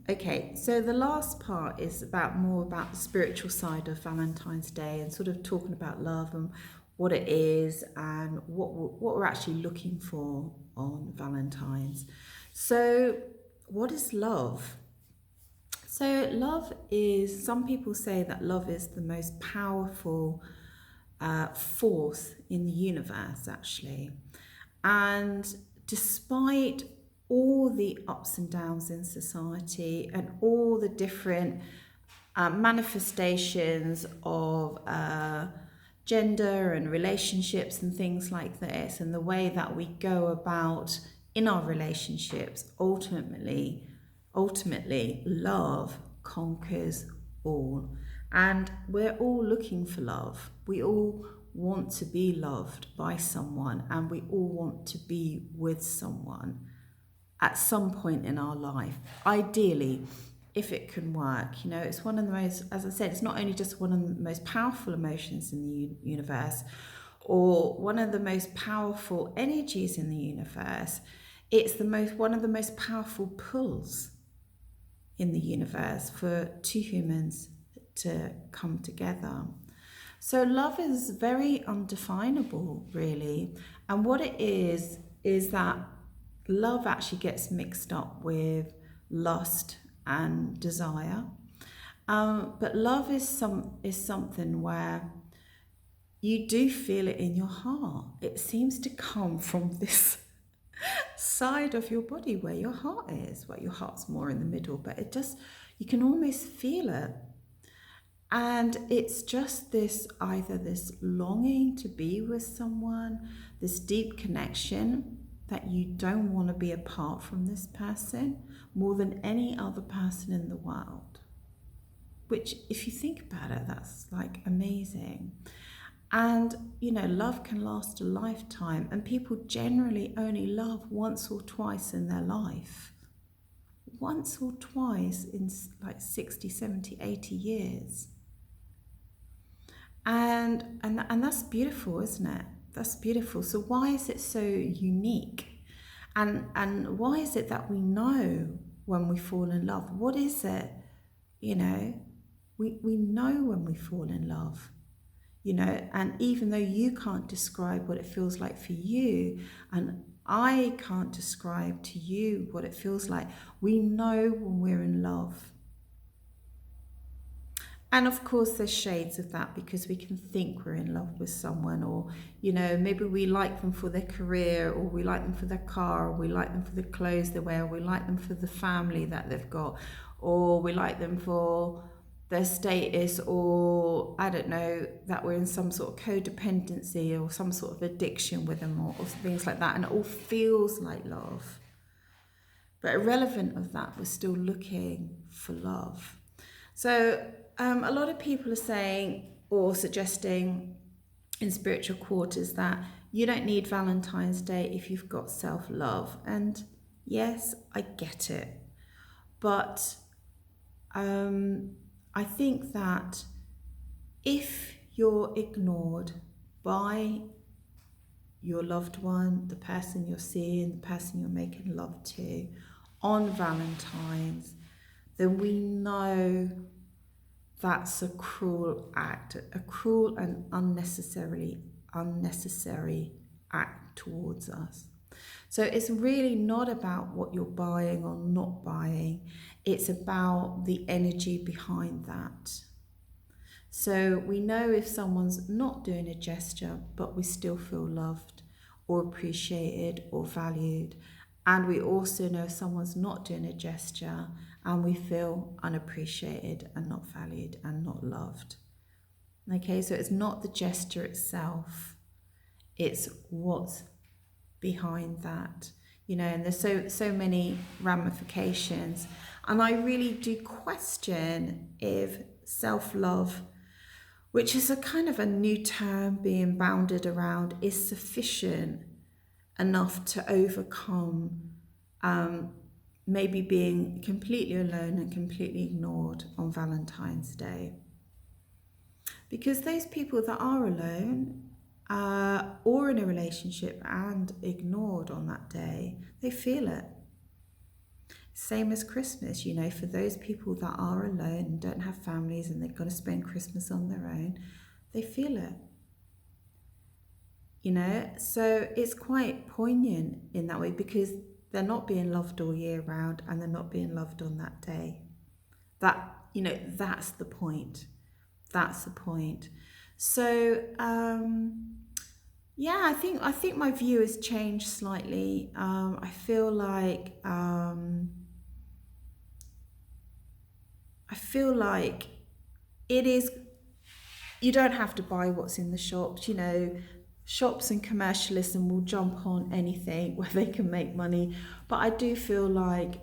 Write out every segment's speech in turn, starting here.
Okay, so the last part is more about the spiritual side of Valentine's Day and sort of talking about love and what it is and what we're actually looking for on Valentine's. So, what is love? So, love is, some people say that love is the most powerful force in the universe, actually. And despite all the ups and downs in society and all the different manifestations of gender and relationships and things like this, and the way that we go about in our relationships, ultimately, love conquers all. And we're all looking for love. We all want to be loved by someone, and we all want to be with someone at some point in our life. Ideally, if it can work, it's one of the most, as I said, it's not only just one of the most powerful emotions in the universe or one of the most powerful energies in the universe. It's one of the most powerful pulls in the universe for two humans to come together. So love is very undefinable, really. And what it is that love actually gets mixed up with lust and desire. But love is something where you do feel it in your heart. It seems to come from this side of your body where your heart is. Well, your heart's more in the middle, but you can almost feel it. And it's just either this longing to be with someone, this deep connection that you don't want to be apart from this person more than any other person in the world. Which, if you think about it, that's like amazing. And, love can last a lifetime, and people generally only love once or twice in their life. Once or twice in like 60, 70, 80 years. And that's beautiful, isn't it? That's beautiful. So why is it so unique? And why is it that we know when we fall in love? What is it? We know when we fall in love. And even though you can't describe what it feels like for you, and I can't describe to you what it feels like, we know when we're in love. And of course, there's shades of that because we can think we're in love with someone, or, maybe we like them for their career, or we like them for their car, or we like them for the clothes they wear, or we like them for the family that they've got, or we like them for their status, or I don't know, that we're in some sort of codependency or some sort of addiction with them, or things like that. And it all feels like love. But irrelevant of that, we're still looking for love. So a lot of people are saying or suggesting in spiritual quarters that you don't need Valentine's Day if you've got self-love. And yes, I get it. But I think that if you're ignored by your loved one, the person you're seeing, the person you're making love to on Valentine's, then we know that's a cruel act, a cruel and unnecessary act towards us. So it's really not about what you're buying or not buying. It's about the energy behind that. So we know if someone's not doing a gesture, but we still feel loved or appreciated or valued. And we also know if someone's not doing a gesture and we feel unappreciated and not valued and not loved. Okay, so it's not the gesture itself, it's what's behind that, and there's so many ramifications. And I really do question if self-love, which is a kind of a new term being bounded around, is sufficient enough to overcome maybe being completely alone and completely ignored on Valentine's Day. Because those people that are alone or in a relationship and ignored on that day, they feel it. Same as Christmas, for those people that are alone and don't have families and they're going to spend Christmas on their own, they feel it. So it's quite poignant in that way, because they're not being loved all year round and they're not being loved on that day. That's the point. That's the point. So yeah, I think my view has changed slightly. I feel like it is, you don't have to buy what's in the shops. Shops and commercialism will jump on anything where they can make money. But I do feel like,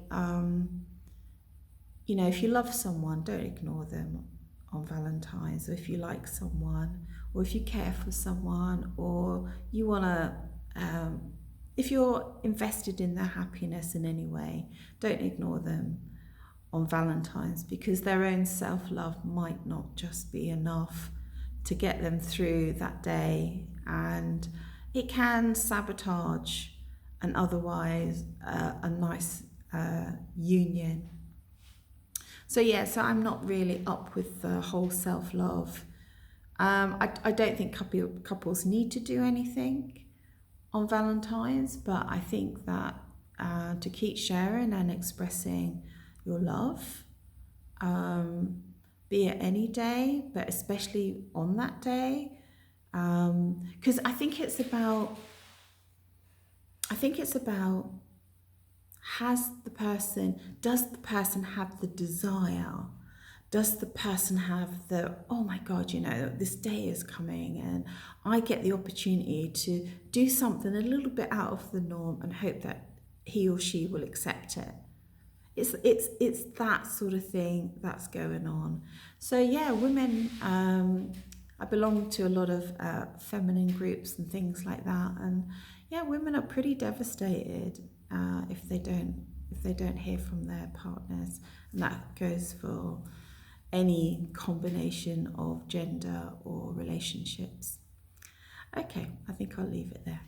if you love someone, don't ignore them on Valentine's. Or if you like someone, or if you care for someone, or you want to, if you're invested in their happiness in any way, don't ignore them on Valentine's, because their own self-love might not just be enough to get them through that day, and it can sabotage an otherwise a nice union. So I'm not really up with the whole self-love. I don't think couples need to do anything on Valentine's, but I think that to keep sharing and expressing your love, be it any day, but especially on that day, because I think it's about does the person have the desire? Does the person have the, oh my God, this day is coming and I get the opportunity to do something a little bit out of the norm and hope that he or she will accept it. It's that sort of thing that's going on. So yeah, women, I belong to a lot of feminine groups and things like that, and yeah, women are pretty devastated if they don't hear from their partners, and that goes for any combination of gender or relationships. Okay, I think I'll leave it there.